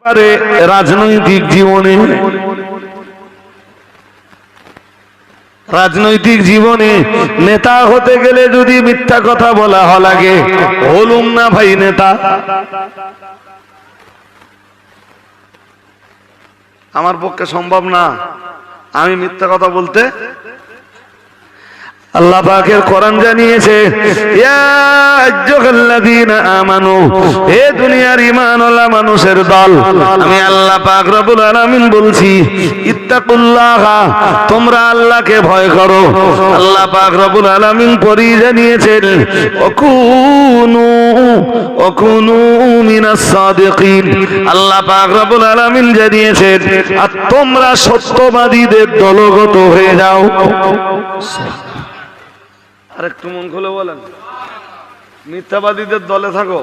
রাজনৈতিক জীবনে নেতা হতে গেলে যদি মিথ্যা কথা বলা লাগে, হলুম না ভাই নেতা। আমার পক্ষে সম্ভব না আমি মিথ্যা কথা বলতে। আল্লাহ পাকের কোরআন জানিয়েছে, ইয়া আইয়ুহাল্লাযীনা আমানু, হে দুনিয়ার ঈমানওয়ালা মানুষের দল, আমি আল্লাহ পাক রব্বুল আলামিন বলছি, ইত্তাকুল্লাহা, তোমরা আল্লাহকে ভয় করো। আল্লাহ পাক রব্বুল আলামিন পরেই জানিয়েছেন, ওয়াকুনু মিনাস সাদিকিন। আল্লাহ পাক রব্বুল আলামিন জানিয়েছেন, আর তোমরা সত্যবাদীদের দলগত হয়ে যাও। আরেকটু মন খুলে বলেন, মিথ্যাবাদীদের দলে থাকো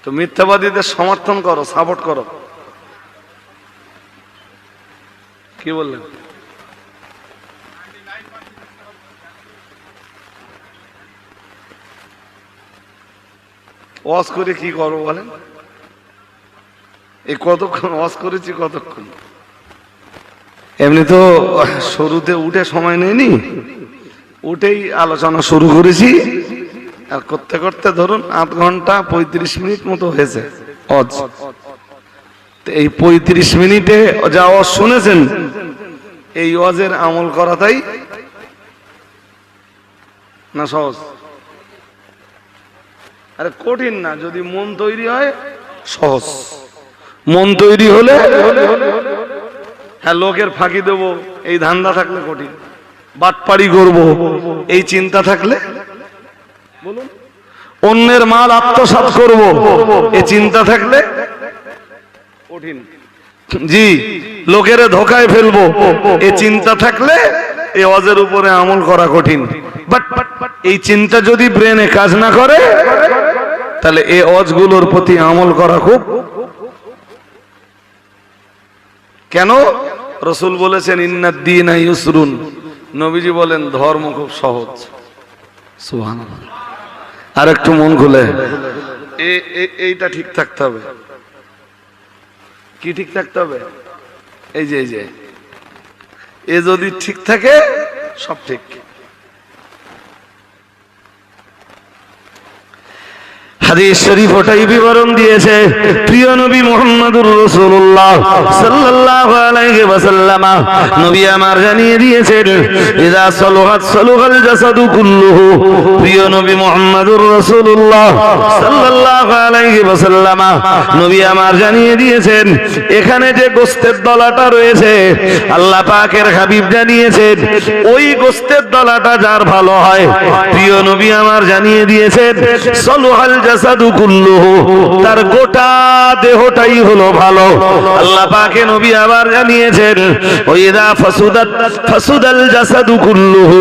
তো মিথ্যাবাদীদের সমর্থন করো, সাপোর্ট করো। কি বললেন? ওয়াজ করে কি করবো বলেন? এই কতক্ষণ ওয়াজ করেছি, কতক্ষণ। এমনি তো শুরুতে উঠে সময় নেয়নি, উঠেই আলোচনা শুরু করেছি, আর করতে করতে ধরুন 8 ঘন্টা 35 মিনিট মতো হয়েছে ওয়াজ। এই 35 মিনিটে যা ওয়াজ শুনেছেন, এই ওয়াজের আমল করাটাই না সহজ? আরে কঠিন না, যদি মন তৈরি হয় সহজ। মন তৈরি হলে, হ্যাঁ লোকের ফাঁকি দেব এই ধান্দা থাকলে কঠিন, বাটপাড়ি করব এই চিন্তা থাকলে, বলুন, অন্যের মাল আত্মসাৎ করব এই চিন্তা থাকলে কঠিন। জি, লোকের ধোকায় ফেলবো এই চিন্তা থাকলে এই ওয়াজের উপরে আমল করা কঠিন। বাট এই চিন্তা যদি ব্রেনে কাজ না করে, তাহলে এই ওয়াজগুলোর প্রতি আমল করা খুব। কেন? রাসূল বলেছেন, ইন্নাদ-দীনা ইউসরুন। নবীজি বলেন, ধর্ম খুব সহজ। সুবহানাল্লাহ। আর একটু মন খুলে, এইটা ঠিক থাকতে হবে। কি ঠিক থাকতে হবে? এই যে এ যদি ঠিক থাকে সব ঠিক। হাদিস শরীফ ওটাই বিবরণ দিয়েছে। প্রিয় নবী মুহাম্মদুর রাসূলুল্লাহ সাল্লাল্লাহু আলাইহি ওয়াসাল্লাম, নবী আমার জানিয়ে দিয়েছেন, ইযা সালুহাত সালুহাল জাসাদু কুল্লুহু। প্রিয় নবী মুহাম্মদুর রাসূলুল্লাহ সাল্লাল্লাহু আলাইহি ওয়াসাল্লাম, নবী আমার জানিয়ে দিয়েছেন, এখানে যে গোশতের দলাটা রয়েছে, আল্লাহ পাকের হাবিব জানিয়েছেন, ওই গোশতের দলাটা যার ভালো হয়, প্রিয় নবী আমার জানিয়ে দিয়েছেন, সালুহাল জাসাদু কুল্লুহু, তার গোটা দেহটাই হলো ভালো। আল্লাহ পাকে নবী আবার জানিয়েছেন, ওয়াইদা ফাসুদাল জাসাদু কুল্লুহু।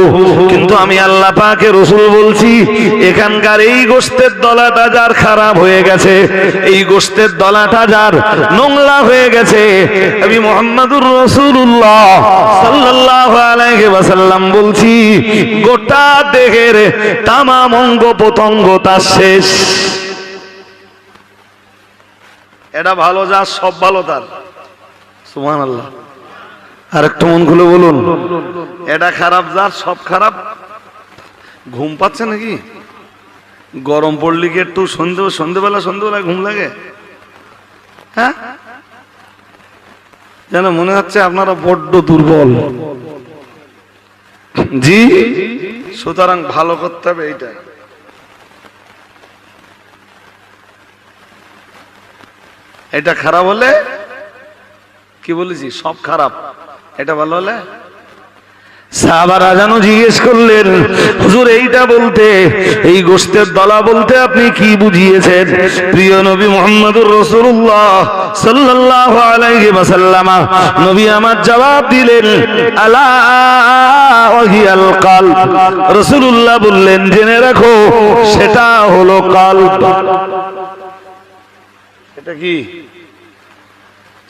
কিন্তু আমি আল্লাহ পাকে রাসূল বলছি, এখানকার এই গোশতের দলাটা যার খারাপ হয়ে গেছে, এই গোশতের দলাটা যার নোংরা হয়ে গেছে, আমি মুহাম্মদুর রাসূলুল্লাহ সাল্লাল্লাহু আলাইহি ওয়াসাল্লাম বলছি, গোটা দেহের তামাম অঙ্গ প্রত্যঙ্গ তার শেষ। এটা ভালো যার, সব ভালো তার। সুবহানাল্লাহ। আর একটু মন খুলে বলুন, এটা খারাপ যার, সব খারাপ। ঘুম পাচ্ছে নাকি? গরম পড়লে কি একটু সন্ধ্যেবেলা ঘুম লাগে? হ্যাঁ, যেন মনে হচ্ছে আপনারা বড্ড দুর্বল। জি, সুতরাং ভালো করতে হবে। এইটাই এটা খারাপ হলে, কি বলেছি, সব খারাপ। এটা ভালো হলে, সাহাবারা যেন জিজ্ঞেস করলেন, হুজুর এইটা বলতে, এই গোশতের দলা বলতে আপনি কি বুঝিয়েছেন? প্রিয় নবী মুহাম্মদুর রাসূলুল্লাহ সাল্লাল্লাহু আলাইহি ওয়াসাল্লাম, নবী আমার জবাব দিলেন, আলা ওয়াহিয়াল কলব। রাসূলুল্লাহ বললেন, জেনে রাখো, সেটা হলো কলব। এটা কি?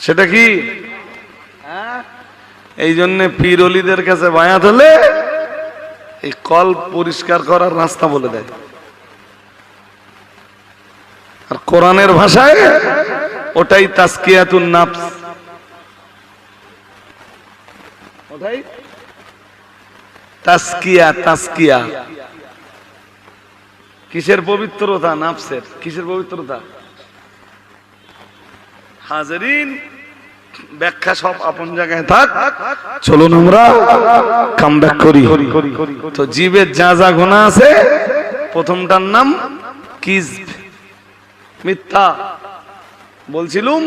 সেটা কি? এই জন্য পীর ওলিদের কাছে বায়াত হলে এই কল পরিষ্কার করার রাস্তা বলে দেয়। আর কোরআনের ভাষায় ওটাই তাসকিয়াতুন নাফস। ওটাই তাসকিয়া। তাসকিয়া কিসের পবিত্রতা? নাফসের। কিসের পবিত্রতা? হাজারিন, ব্যাখ্যা সব আপন জায়গায় থাক, চলুন আমরা কামব্যাক করি। তো জীবের যা যা গুনাহ আছে, প্রথমটার নাম কিযব, মিথ্যা। বলছিলুম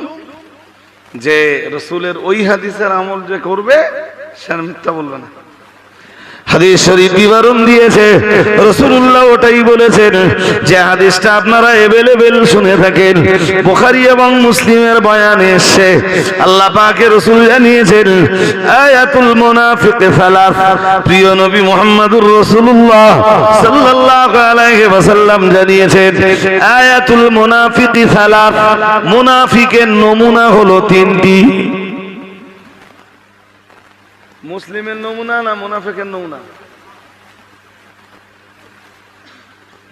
যে রাসূলের ওই হাদিসের আমল যে করবে সে মিথ্যা বলবে না। হাদিস শরীফ বিবরণ দিয়েছে, রাসূলুল্লাহ ওটাই বলেছেন যে হাদিসটা আপনারা এভেলেবেল শুনে থাকেন, বুখারী এবং মুসলিমের বয়ানে এসেছে। আল্লাহ পাকের রাসূল জানিয়েছেন আয়াতুল মুনাফিক সালাস। প্রিয় নবী মুহাম্মদুর রাসূলুল্লাহ সাল্লাল্লাহু আলাইহি ওয়াসাল্লাম জানিয়েছেন আয়াতুল মুনাফিক সালাস। মুনাফিকের নমুনা হলো তিনটি। মুসলিমের নমুনা না মুনাফিকের নমুনা?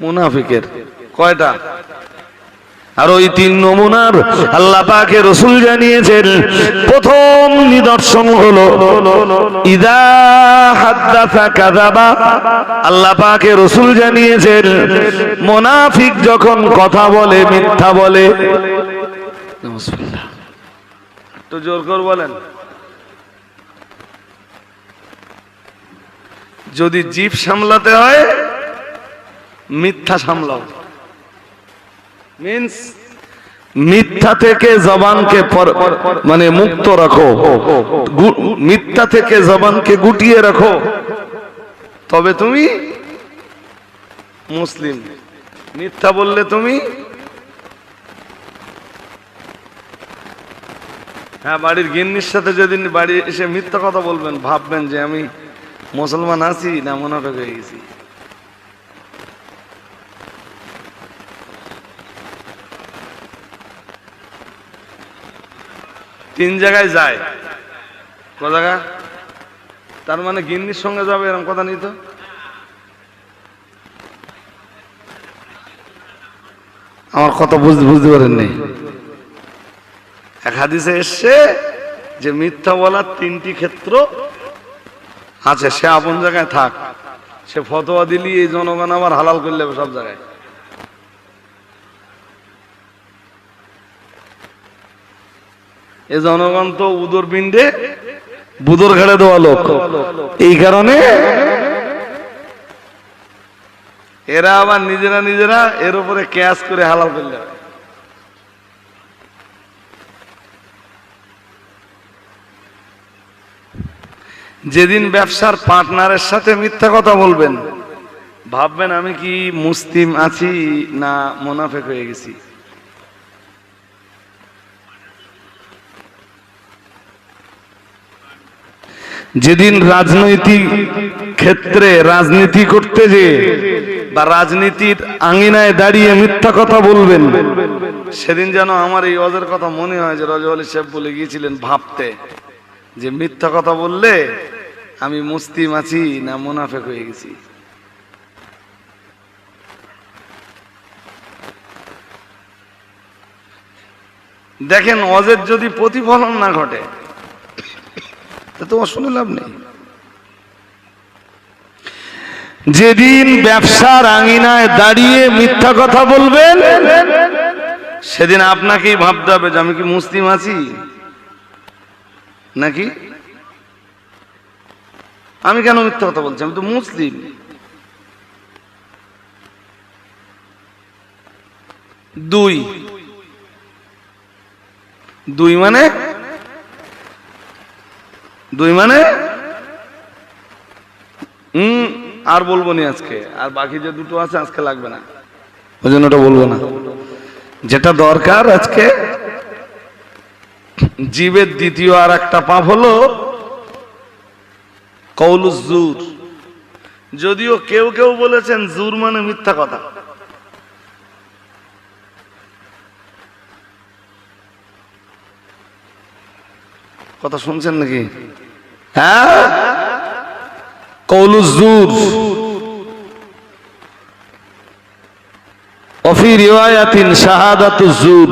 মুনাফিকের কয়টা? আর ওই তিন নমুনার আল্লাহ পাকের রাসূল জানিয়েছেন প্রথম নিদর্শন হলো ইযা হাদাসা কাযাবা। আল্লাহ পাকের রাসূল জানিয়েছেন মুনাফিক যখন কথা বলে মিথ্যা বলে। একটু জোর করে বলেন। যদি জিভ সামলাতে হয় মিথ্যা সামলাও। মিন্স মিথ্যা থেকে জবানকে মানে মুক্ত রাখো, মিথ্যা থেকে জবানকে গুটিয়ে রাখো, তবে তুমি মুসলিম। মিথ্যা বললে তুমি হ্যাঁ, বাড়ির গিন্নির সাথে যেদিন বাড়ি এসে মিথ্যা কথা বলবেন ভাববেন যে আমি মুসলমান আছি না মুনাফিক হয়ে গেছি। তিন জায়গায় যায়। ক জায়গা? তার মানে গিন্নির সঙ্গে যাবে এরকম কথা নেই তো। আমার কথা বুঝতে পারেননি। এক হাদিসে এসছে যে মিথ্যা বলার তিনটি ক্ষেত্র আছে। সে আপন জায়গায় থাক, সে ফতোয়া দিলি এই জনগণ আবার হালাল করলে সব জায়গায়। এই জনগণ তো উদর পিণ্ডে বুদর ঘাড়ে দেওয়া লোক, এই কারণে এরা আবার নিজেরা এর উপরে ক্যাশ করে হালাল করলে। যেদিন ব্যবসার পার্টনারের সাথে মিথ্যা কথা বলবেন ভাববেন আমি কি মুসলিম আছি না মুনাফিক হয়ে গেছি। যেদিন রাজনৈতিক ক্ষেত্রে রাজনীতি করতে যে বা রাজনীতির আঙিনায় দাঁড়িয়ে মিথ্যা কথা বলবেন, সেদিন যেন আমার এই ওয়াজের কথা মনে হয় যে রাজা আলী সাহেব বলে গিয়েছিলেন ভাবতে যে মিথ্যা কথা বললে আমি মুসলিম আছি না মুনাফিক হয়ে গেছি। দেখেন ওয়াজের যদি প্রতিফলন না ঘটে তো শুনে লাভ নেই। যেদিন ব্যবসার আঙিনায় দাঁড়িয়ে মিথ্যা কথা বলবেন সেদিন আপনাকেই ভাবতে হবে যে আমি কি মুসলিম আছি নাকি। আমি কেন মিথ্যা কথা বলছি, আমি তো মুসলিম। দুই মানে আর বলবো নি আজকে, আর বাকি যে দুটো আছে আজকে লাগবে না, ওই জন্য ওটা বলবো না। যেটা দরকার আজকে জীবের দ্বিতীয় আর একটা পাপ হলো কওলুজ জুর। যদিও কেউ কেউ বলেছেন জুর মানে মিথ্যা কথা। কথা শুনছেন নাকি? হ্যাঁ, কওলুজ জুর। ফি রিওয়ায়াতিন শাহাদাতু যুর,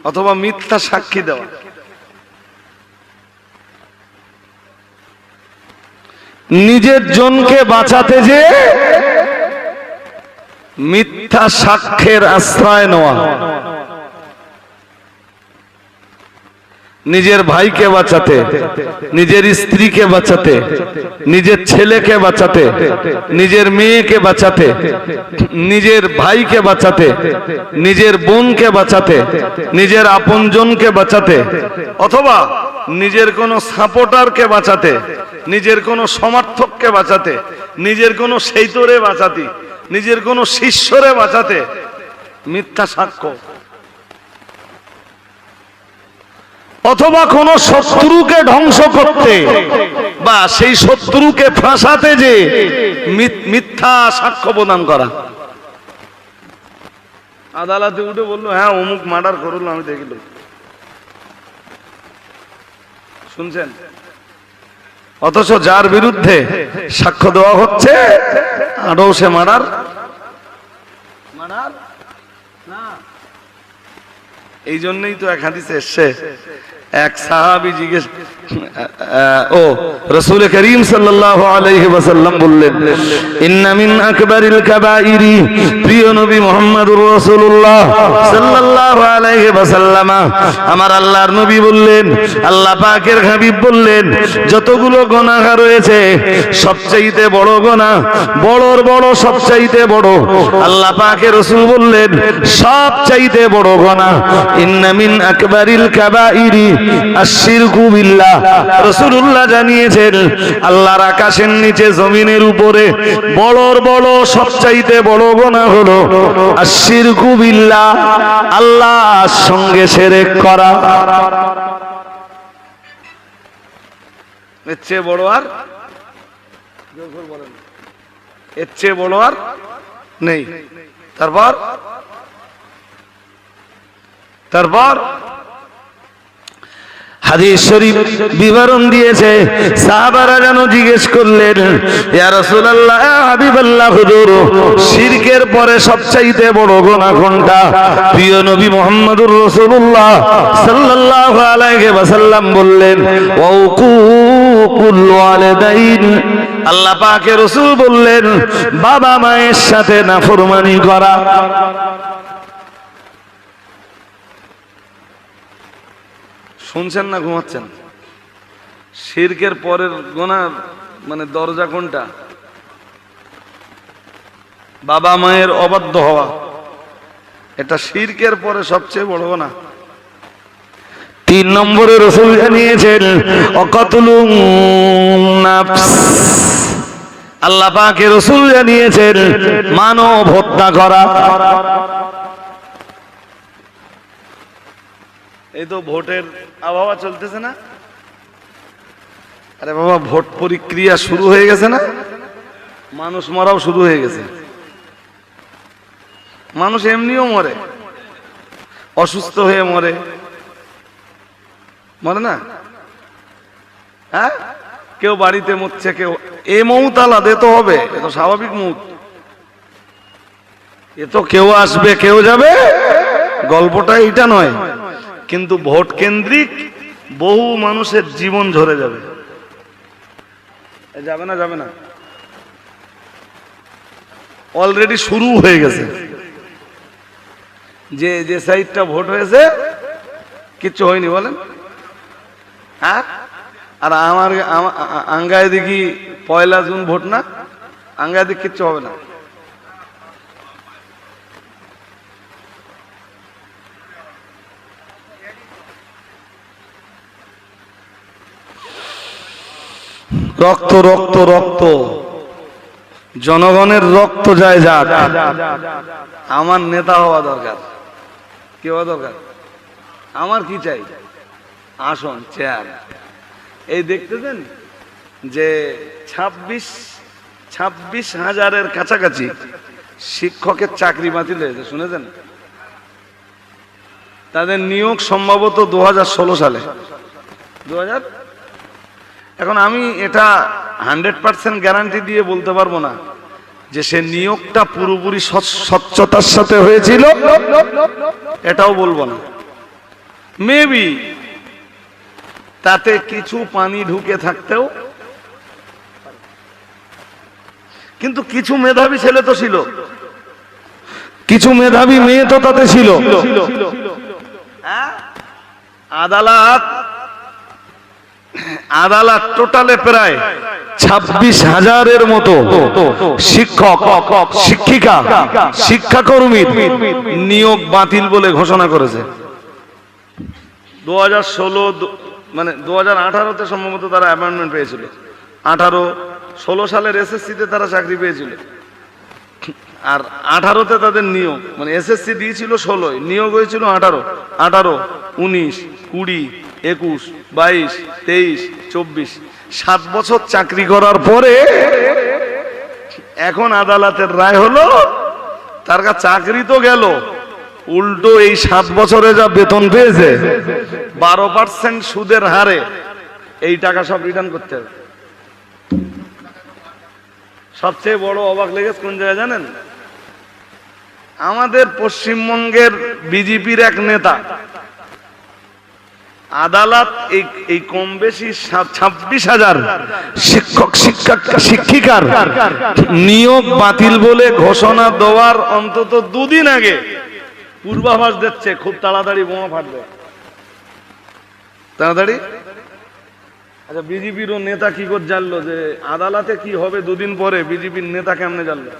অথবা মিথ্যা সাক্ষী দেওয়া। নিজের জনকে বাঁচাতে যে মিথ্যা সাক্ষ্যের আশ্রয় নেওয়া, নিজের ভাইকে বাঁচাতে, নিজের স্ত্রীকে বাঁচাতে, নিজের ছেলেকে বাঁচাতে, নিজের মেয়েকে বাঁচাতে, নিজের ভাইকে বাঁচাতে, নিজের বোনকে বাঁচাতে, নিজের আপনজনকে বাঁচাতে, অথবা নিজের কোনো সাপোর্টারকে বাঁচাতে, নিজের কোনো সমর্থককে বাঁচাতে, নিজের কোনো সেইতরে বাঁচাতে, নিজের কোনো শিষ্যরে বাঁচাতে মিথ্যা সাক্ষ্য, অথবা কোন শত্রুকে ধ্বংস করতে বা সেই শত্রুকে ফাঁসাতে যে মিথ্যা সাক্ষ্য প্রদান করা। আদালতে উঠে বললো হ্যাঁ অমুক মার্ডার করলো, আমি দেখিল। শুনছেন? অথচ যার বিরুদ্ধে সাক্ষ্য দেওয়া হচ্ছে আদৌ সে মার্ডার না। এই জন্যই তো এক হাদিসে এসছে, এক সাহাবী জিজ্ঞেস, ও রাসূল করিম সাল্লাল্লাহু আলাইহি ওয়াসাল্লাম বললেন, ইন্না মিন আকবারিল কাবাইরি, প্রিয় নবী মুহাম্মদুর রাসূলুল্লাহ সাল্লাল্লাহু আলাইহি ওয়াসাল্লাম, আমার আল্লাহর নবী বললেন, আল্লাহ পাকের হাবিব বললেন, যতগুলো গুনাহ রয়েছে সবচেয়ে বড় গুনাহ, বড়র বড় সবচেয়ে বড়, আল্লাহ পাকের রাসূল বললেন সবচেয়ে বড় গুনাহ, ইন্না মিন আকবারিল কাবাইরি আশ-শিরকু বিল্লাহ। রাসূলুল্লাহ জানিয়েছেন আল্লাহর আকাশের নিচে জমিনের উপরে বড়র বড় সবচাইতে বড় গুনাহ হলো আশ-শিরকু বিল্লাহ, আল্লাহর সঙ্গে শিরক করা। এর চেয়ে বড় আর এর চেয়ে বড় আর নেই। তারপর হাদিস শরীফ বিবরণ দিয়েছে, সাহাবারা যেন জিজ্ঞেস করলেন, ইয়া রাসূলুল্লাহ, ইয়া হাবিবাল্লাহ, হুজুর শিরকের পরে সবচেয়ে বড় গুনাহ কোনটা? প্রিয় নবী মুহাম্মদুর রাসূলুল্লাহ সাল্লাল্লাহু আলাইহি ওয়াসাল্লাম বললেন, ওয়াকুকুল ওয়ালিদাইন, আল্লাহ পাকের রাসূল বললেন বাবা মায়ের সাথে নাফরমানি করা। শুনছেন না ঘুমাচ্ছেন? শিরকের পরের গুনাহ মানে দরজা কোনটা? বাবা মায়ের অবাধ্য হওয়া, এটা শিরকের পরে সবচেয়ে বড় গুনাহ। 3 নম্বরে রাসূল জানিয়েছেন ওয়াকাতুলুন নাফস, আল্লাহ পাকের রাসূল জানিয়েছেন মানব হত্যা করা। এই তো ভোটের আবহাওয়া চলতেছে না? আরে বাবা, ভোট প্রক্রিয়া শুরু হয়ে গেছে না? মানুষ মরাও শুরু হয়ে গেছে। মানুষ এমনিও মরে, অসুস্থ হয়ে মরে, মরে না? হ্যাঁ, কেউ বাড়িতে মরছে, কেউ এ মৌত আলাদা, এ তো হবে, এ তো স্বাভাবিক মৌত, এ তো কেউ আসবে কেউ যাবে, গল্পটা এটা নয়। কিন্তু ভোট কেন্দ্রিক বহু মানুষের জীবন ঝরে যাবে। যাবে না? যাবে না? অলরেডি শুরু হয়ে গেছে। যে সাইডটা ভোট হয়েছে কিচ্ছু হয়নি বলেন, হ্যাঁ? আর আমার আঙ্গায় দেখি 1 জুন ভোট না, আঙ্গায় দেখি কিচ্ছু হবে না। রক্ত রক্ত রক্ত, জনগণের রক্ত যায় যাক, আমার নেতা হওয়া দরকার। কি হওয়া দরকার? আমার কি চাই? আসন, চেয়ার। এই দেখতেছেন যে 26,000-এর কাছাকাছি শিক্ষকের চাকরি বাতিল হয়েছে, শুনেছেন? তাদের নিয়োগ সম্ভবত 2016 সালে। 2000, এখন আমি এটা 100% গ্যারান্টি দিয়ে বলতে পারবো না যে সে নিয়োগটা পুরোপুরি স্বচ্ছতার সাথে হয়েছিল এটাও বলবো না, মেবি তাতে কিছু পানি ঢুকে থাকতেও, কিন্তু কিছু মেধাবী ছেলে তো ছিল, কিছু মেধাবী মেয়ে তো তাতে ছিল। আদালত টোটালে প্রায় 26,000-এর মতো শিক্ষক, শিক্ষিকা, শিক্ষাকর্মীর নিয়োগ বাতিল বলে ঘোষণা করেছে। 2016 মানে 2018-তে সম্ভবত তারা অ্যাপয়েন্টমেন্ট পেয়েছিল, 18-16 সালের এসএসসিতে তারা চাকরি পেয়েছিল, আর 18-তে তাদের নিয়োগ, মানে এসএসসি দিয়েছিল 16, নিয়োগ হয়েছিল 18, 19, 20, 21, 22, 23, 24, 7 বছর চাকরি করার পরে এখন আদালতের রায় হলো তার কাছে চাকরি তো গেল, উল্টো এই 7 বছরে যা বেতন পেয়েছে 12% সুদের হারে এই টাকা সব রিটার্ন করতে হবে। সবচেয়ে বড় অবাক লেগেছে কোন জায়গায় জানেন? আমাদের পশ্চিমবঙ্গের বিজেপির এক নেতা আদালত এই কম বেশি 26,000 শিক্ষক, শিক্ষিকার নিয়োগ বাতিল বলে ঘোষণা দেওয়ার অন্তত 2 দিন আগে পূর্বাভাস দিচ্ছে খুব তাড়াতাড়ি বোমা ফাটবে, তাড়াতাড়ি। আচ্ছা, বিজেপির নেতা কি করে জানলো যে আদালতে কি হবে 2 দিন পরে? বিজেপির নেতা কেমনে জানলো?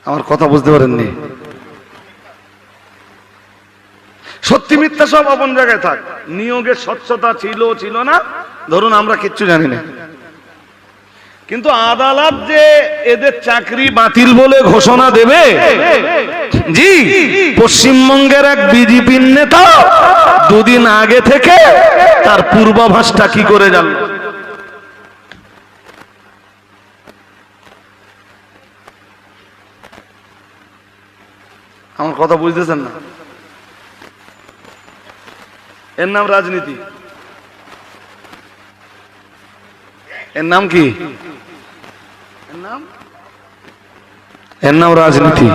আমার কথা বুঝতে পারেননি? সত্যি মিথ্যা সব আপন জায়গায় থাক, নিয়োগের স্বচ্ছতা ছিল না ধরুন আমরা কিচ্ছু জানি না, কিন্তু আদালত যে এদের চাকরি বাতিল বলে ঘোষণা দেবে, জি, পশ্চিমবঙ্গের এক বিজেপির নেতা 2 দিন আগে থেকে তার পূর্বাভাসটা কি করে জানলো? আমার কথা বুঝতেছেন না? এর নাম রাজনীতি। এর নাম কি? এর নাম রাজনীতি।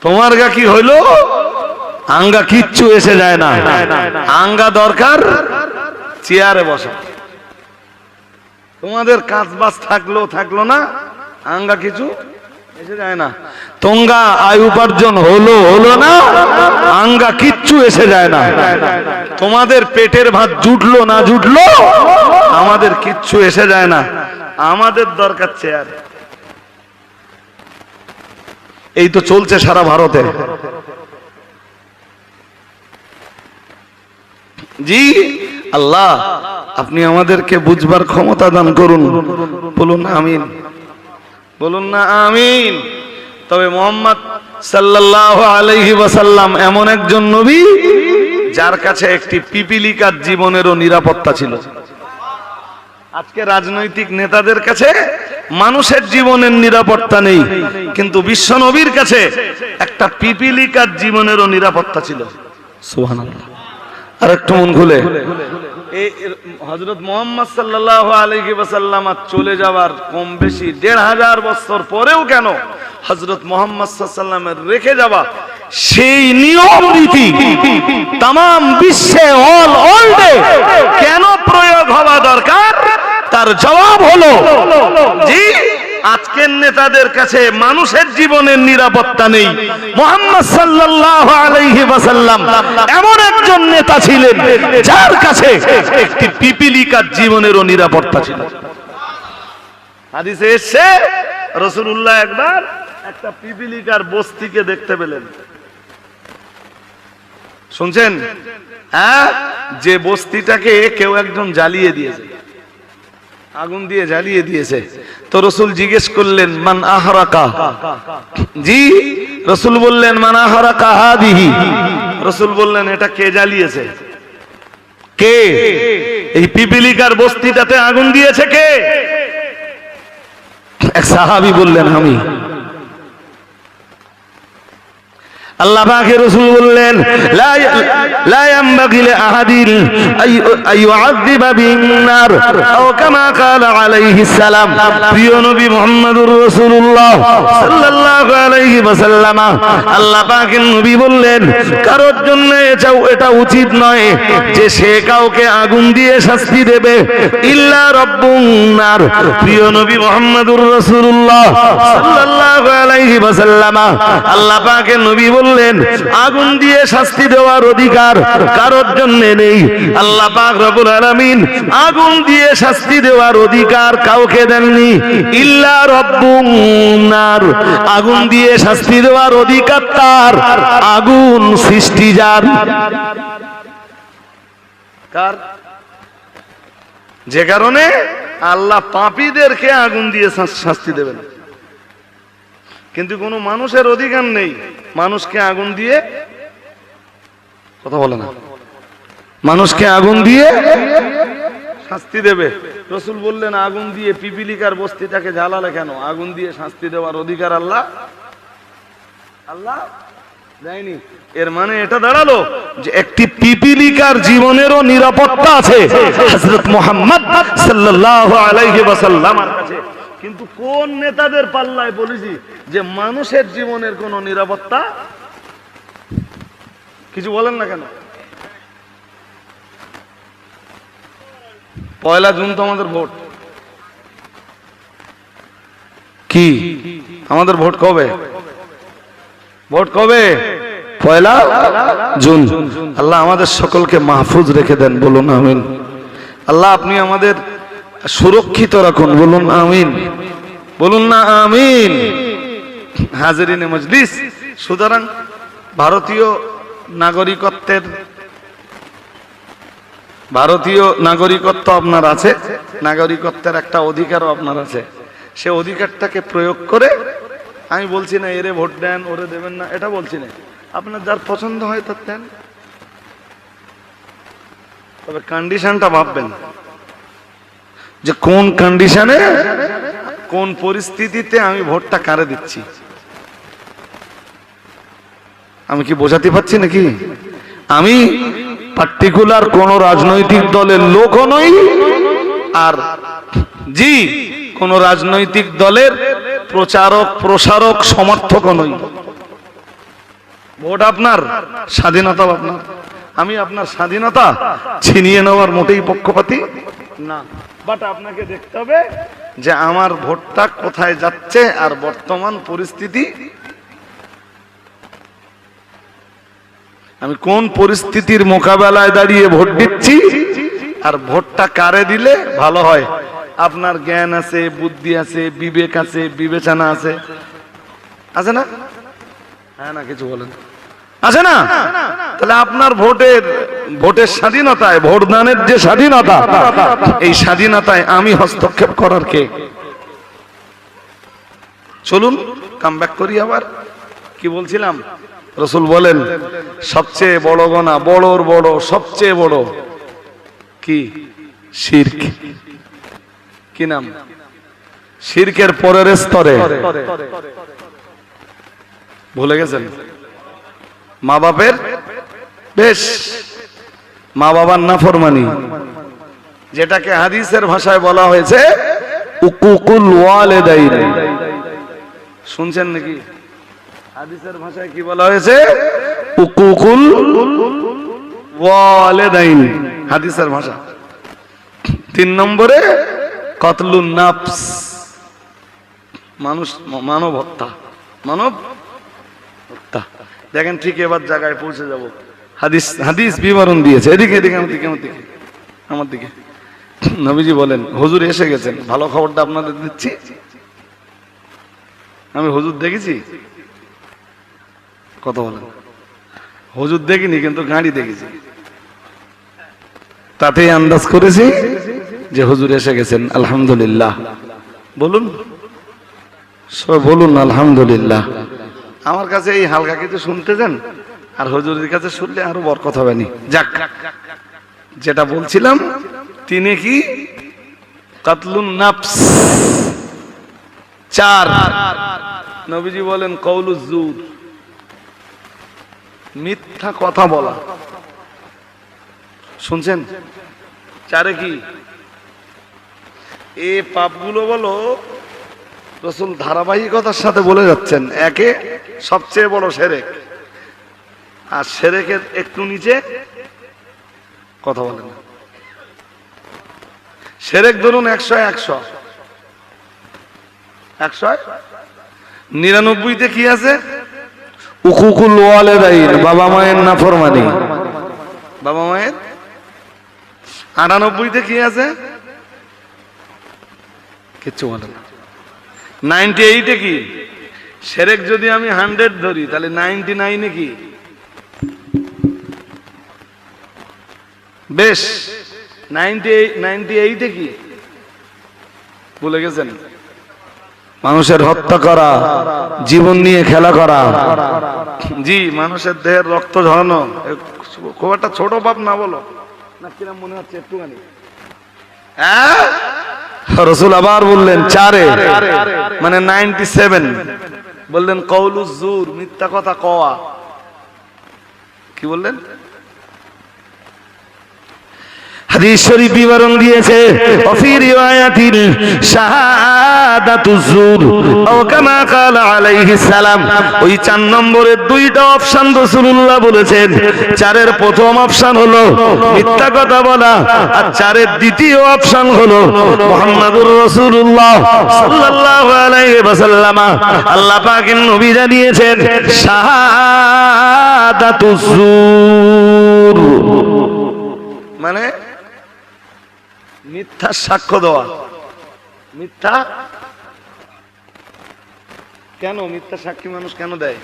তোমার গা কি হইলো? আঙ্গা কিচ্ছু এসে যায় না, আঙ্গা দরকার চেয়ারে বসা। তোমাদের কাজ বাজ থাকলো না, আঙ্গা কিছু এসে যায় না। তোঙ্গা আয় উপার্জন হলো না, আঙ্গা কিচ্ছু এসে যায় না। তোমাদের পেটের ভাত জুটলো না জুটলো, আমাদের কিচ্ছু এসে যায় না, আমাদের দরকার চেয়ার। এই তো চলছে সারা ভারতে। জি আল্লাহ, আপনি আমাদেরকে বুঝবার ক্ষমতা দান করুন। বলুন আমিন, বলুন না আমিন। তবে মুহাম্মদ সাল্লাল্লাহু আলাইহি ওয়াসাল্লাম এমন একজন নবী যার কাছে একটি পিপিলিকার জীবনেরও নিরাপত্তা ছিল। আজকে রাজনৈতিক নেতাদের কাছে মানুষের জীবনের নিরাপত্তা নেই, কিন্তু বিশ্ব নবীর কাছে একটা পিপিলিকার জীবনেরও নিরাপত্তা ছিল। সুবহানাল্লাহ। আর একটু মন খুলে, এই হযরত মুহাম্মদ সাল্লাল্লাহু আলাইহি ওয়াসাল্লাম চলে যাওয়ার কম বেশি 1500 বছর পরেও কেন হযরত মুহাম্মদ সাল্লাল্লাহু আলাইহি ওয়াসাল্লামের রেখে যাওয়া সেই নিয়ম রীতি तमाम বিশ্বে অল ওয়ার্ল্ডে কেন প্রয়োগ হওয়া দরকার? তার জবাব হলো, জি, আজকের নেতাদের কাছে মানুষের জীবনের নিরাপত্তা নেই। মুহাম্মদ সাল্লাল্লাহু আলাইহি ওয়াসাল্লাম এমন একজন নেতা ছিলেন যার কাছে একটি পিপিলিকার জীবনেরও নিরাপত্তা ছিল। হাদিসে এসেছে রাসূলুল্লাহ একবার একটা পিপিলিকার বস্তিকে দেখতে পেলেন। শুনছেন? হ্যাঁ, যে বস্তিটাকে কেউ একজন জ্বালিয়ে দিয়েছে, আগুন দিয়ে জ্বালিয়ে দিয়েছে। তো রাসূল জিজ্ঞেস করলেন মান আহরাকা? জি, রাসূল বললেন মান আহরাকা হাদিহি। রাসূল বললেন এটা কে জ্বালিয়েছে? কে? এই পিপিলিকার বস্তিটাতে আগুন দিয়েছে কে? এক সাহাবী বললেন আমি। আল্লাহ পাকের রাসূল বললেন লা ইয়ামবাগি লিআহাদিন আইয়ুআযযিবা বিন-নার আও কামা ক্বালা আলাইহিস সালাম। প্রিয় নবী মুহাম্মদুর রাসূলুল্লাহ সাল্লাল্লাহু আলাইহি ওয়াসাল্লাম আল্লাহ পাকের নবী বললেন কারোর জন্য এটা উচিত নয় যে সে কাউকে আগুন দিয়ে শাস্তি দেবে ইল্লা রাব্বুন নার। প্রিয় নবী মুহাম্মদুর রাসূলুল্লাহ সাল্লাল্লাহু আলাইহি ওয়াসাল্লাম আল্লাহ পাকের নবী বললেন আগুন দিয়ে শাস্তি দেওয়ার অধিকার কারোর জন্য নেই। আল্লাহ পাক রব্বুল আলামিন আগুন দিয়ে শাস্তি দেওয়ার অধিকার কাউকে দেননি ইল্লা রাব্বুন নার। আগুন দিয়ে শাস্তি দেওয়ার অধিকার তার, আগুন সৃষ্টি যার, কার? যে কারণে আল্লাহ পাপীদেরকে আগুন দিয়ে শাস্তি দেবেন, কিন্তু কোন মানুষের অধিকার নেই মানুষকে আগুন দিয়ে, কথা বলে না, মানুষকে আগুন দিয়ে শাস্তি দেবে। রাসূল বললেন আগুন দিয়ে পিপিলিকার বস্তিটাকে জ্বালালে কেন? আগুন দিয়ে শাস্তি দেওয়ার অধিকার আল্লাহ দেয়নি। এর মানে এটা দাঁড়ালো যে একটি পিপিলিকার জীবনেরও নিরাপত্তা আছে হযরত মুহাম্মদ সাল্লাল্লাহু আলাইহি ওয়াসাল্লামের কাছে। কিন্তু কোন নেতাদের পাল্লায় বলেছি যে মানুষের জীবনের কোনো নিরাপত্তা? কিছু বলেন না কেন? 1 জুন তো আমাদের ভোট। কি আমাদের ভোট কবে? ভোট কবে? 1 জুন। আল্লাহ আমাদের সকলকে মাহফুজ রেখে দেন, বলুন আমিন। আল্লাহ আপনি আমাদের সুরক্ষিত রাখুন, বলুন আমিন, বলুন না আমিন। হাজিরিনে মজলিস, সুতরাং ভারতীয় নাগরিকত্ব আপনার আছে, নাগরিকত্বের একটা অধিকারও আপনার আছে। সে অধিকারটাকে প্রয়োগ করে, আমি বলছি না এরে ভোট দেন ওরে দেবেন না, এটা বলছি না, আপনার যার পছন্দ হয় তার দেন, তবে কন্ডিশনটা ভাববেন যে কোন কন্ডিশনে কোন পরিস্থিতিতে আমি ভোটটা কারে দিচ্ছি। আমি কি বোঝাতে পারছি নাকি? আমি পার্টিকুলার কোন রাজনৈতিক দলের লোকও নই, আর জি কোন রাজনৈতিক দলের প্রচারক প্রসারক সমর্থকও নই। ভোট আপনার, স্বাধীনতা আপনার। আমি আপনার স্বাধীনতা ছিনিয়ে নেওয়ার মোটেই পক্ষপাতী না, বাট আপনাকে দেখতে হবে যে আমার ভোটটা কোথায় যাচ্ছে আর বর্তমান পরিস্থিতি, আমি কোন পরিস্থিতির মোকাবেলায় দাঁড়িয়ে ভোট দিচ্ছি আর ভোটটা কারে দিলে ভালো হয়। আপনার জ্ঞান আছে, বুদ্ধি আছে, বিবেক আছে, বিবেচনা আছে, আছে না? হ্যাঁ না, কিছু বলেন, আছে না? তাহলে আপনার ভোটের স্বাধীনতায়, ভোটদানের যে স্বাধীনতা, এই স্বাধীনতায় আমি হস্তক্ষেপ করার কে? চলুন কামব্যাক করি আবার। কি বলছিলাম? রাসূল বলেন সবচেয়ে বড় গুনাহ, বড়র বড়, সবচেয়ে বড় কি? শিরক। কি নাম? শিরকের পরের স্তরে ভুলে গেছেন? মা বাপের, বেশ, মা বাবার নাফরমানি, যেটাকে হাদিসের ভাষায় বলা হয়েছে উকুকুল ওয়ালিদাইন। শুনছেন নাকি? হাদিসের ভাষায় কি বলা হয়েছে? উকুকুল ওয়ালিদাইন, হাদিসের ভাষা। 3 নম্বরে কতলুন নাফস, মানব হত্যা, মানব হত্যা। দেখেন ঠিক এবার জায়গায় পৌঁছে যাব। হাদিস বিবরণ দিয়েছে। এদিকে এদিকে আমার দিকে নবীজি বলেন, হুজুর এসে গেছেন, ভালো খবরটা আপনাদের দিচ্ছি। আমি হুজুর দেখেছি, কথা বলেন, হুজুর দেখিনি কিন্তু গাড়ি দেখেছি, তাতেই আন্দাজ করেছি যে হুজুর এসে গেছেন। আলহামদুলিল্লাহ বলুন, সবাই বলুন আলহামদুলিল্লাহ। আমার কাছে এই হালকা কিছু শুনতে যান, আর হুজুরের কাছে শুনলে আরো বরকত হবে নি। যাক, যেটা বলছিলাম, তিনি কি কাতলুন নাফস। 4 নবীজি বলেন কওলুজ জুর, মিথ্যা কথা বলা। শুনছেন? চারে কি? এ পাপগুলো বলো রাসূল ধারাবাহিকতার সাথে বলে যাচ্ছেন। একে সবচেয়ে বড় শিরক, আর শিরকের একটু নিচে কথা বলেন না। শিরক ধরুন 199তে কি আছে? উকুকুল ওয়ালিদাইন, বাবা মায়ের নাফরমানি। বাবা মায়ের 98তে কি আছে? কিচ্ছু বলে না। 98 কি? শিরক যদি আমি 100 ধরি তাহলে 99 কি? বেশ, 98 কি? ভুলে গেছেন? মানুষের হত্যা করা, জীবন নিয়ে খেলা করা। জি, মানুষের দেহের রক্ত ঝরানো খুব একটা ছোট পাপ না, বলো না? কিরম মনে হচ্ছে একটুখানি? রাসূল আবার বললেন চারে, মানে 97, বললেন কওলুজ জুর, মিথ্যা কথা কওয়া। কি বললেন? হাদিস শরীফ বিবরণ দিয়েছে ফি রিওয়ায়াতিন শাহাদাতুজ জুর ও কামা ক্বালা আলাইহিস সালাম। ওই 4 নম্বরের দুইটা অপশন রাসূলুল্লাহ বলেছেন। 4-এর প্রথম অপশন হলো মিথ্যা কথা বলা, আর 4-এর দ্বিতীয় অপশন হলো মুহাম্মাদুর রাসূলুল্লাহ সাল্লাল্লাহু আলাইহি ওয়াসাল্লাম। আল্লাহ পাকের নবী জানিয়েছেন শাহাদাতুজ জুর মানে মিথ্যা সাক্ষ্য দেওয়া। মিথ্যা কেন? মিথ্যা সাক্ষী মানুষ কেন দেয়?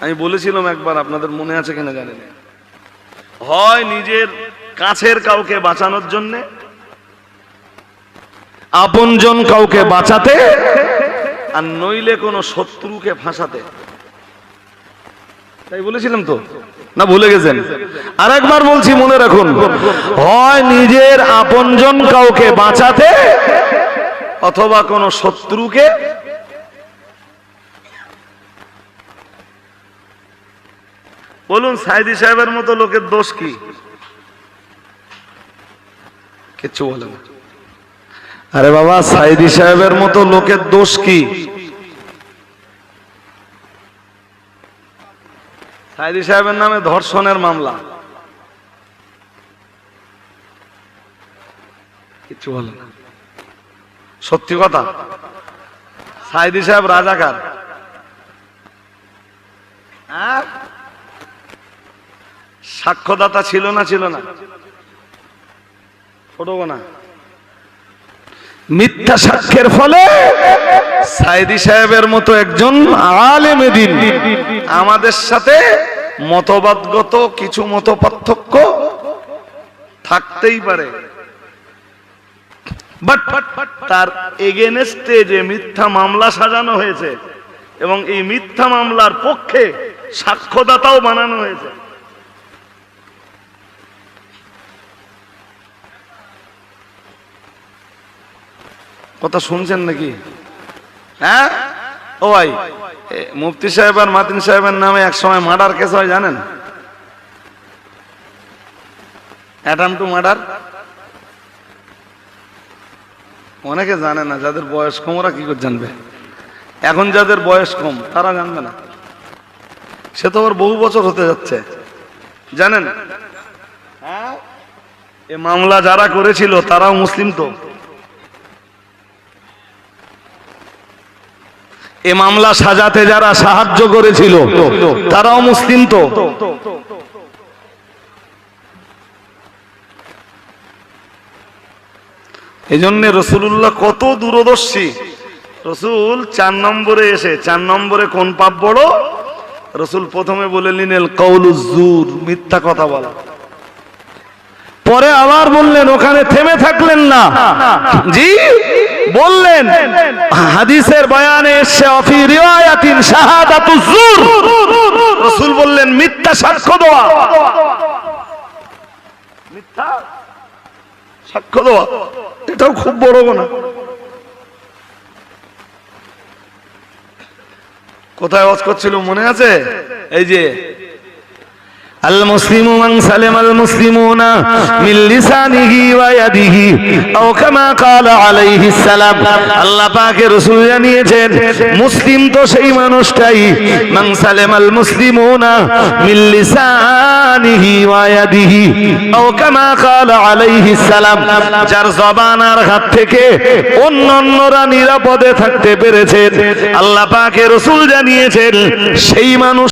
আমি বলেছিলাম একবার, আপনাদের মনে আছে কিনা জানেন। হয় নিজের কাছের কাউকে বাঁচানোর জন্য, আপনজন কাউকে বাঁচাতে, আর নইলে কোনো শত্রুকে ফাঁসাতে। তাই বলেছিলাম তো, না ভুলে গেছেন? আরেকবার বলছি, মনে রাখুন। হয় নিজের আপনজন কাউকে বাঁচাতে, অথবা কোন শত্রুকে। বলুন, সাইদি সাহেবের মতো লোকের দোষ কি? কিচ্ছু বলে না। আরে বাবা, সাইদি সাহেবের মতো লোকের দোষ কি? সাইদি সাহেবের নামে ধর্ষণের মামলা। কিচ্ছু বলে না। সত্যি কথা, সাইদি সাহেব রাজাকার। সাক্ষ্যদাতা ছিল না? ছিল না? ছোটবো না। মিথ্যা সাক্ষ্যের ফলে সাইদি সাহেবের মতো একজন আলেমে দ্বীন আমাদের সাথে মতবাদগত কিছু মত পার্থক্য থাকতেই পারে, বাট তার এগেনস্টে যে মিথ্যা মামলা সাজানো হয়েছে এবং এই মিথ্যা মামলার পক্ষে সাক্ষ্যদাতাও বানানো হয়েছে। কথা শুনছেন নাকি? হ্যাঁ ও ভাই, মুফতি সাহেব আর মাতিন সাহেবের নামে এক সময় মার্ডার কেস হয়, জানেন? Attempt to murder. অনেকে জানে না, যাদের বয়স কম ওরা কি করে জানবে? এখন যাদের বয়স কম তারা জানবে না, সে তো আবার বহু বছর হতে যাচ্ছে, জানেন? হ্যাঁ, এ মামলা যারা করেছিল তারাও মুসলিম তো। এ মামলা সাজাতে যারা সাহায্য করেছিল তারাও মুসলিম তো। এই জন্য রাসূলুল্লাহ কত দূরদর্শী। রাসূল 4 নম্বরে এসে, 4 নম্বরে কোন পাপ বড়, রাসূল প্রথমে বলে নিলেন কওলুজ জুর, মিথ্যা কথা বলা। পরে আবার বললেন, ওখানে থেমে থাকলেন না, জি বললেন হাদিসের বয়ানে এসে ফি রিওয়ায়াতিন শাহাদাতুজ জুর, রাসূল বললেন মিথ্যা সাক্ষ্য দেওয়া। মিথ্যা সাক্ষ্য দেওয়া এটাও খুব বড় গুনাহ। কোথায় ওয়াজ করছিল মনে আছে? এই যে المسلم من سلم المسلمون من لسانه ويده أو كما قال عليه السلام আল্লাহ পাকের রাসূল জানিয়েছেন মুসলিম তো সেই মানুষটাই মান সালামাল মুসলিমুনা মিন লিসানিহি ওয়া ইয়াদিহি আও কামা ক্বালা আলাইহিস সালাম যার জবান আর হাত থেকে অন্যান্যরা নিরাপদে থাকতে পেরেছেন আল্লাহ পাকের রাসূল জানিয়েছেন সেই মানুষ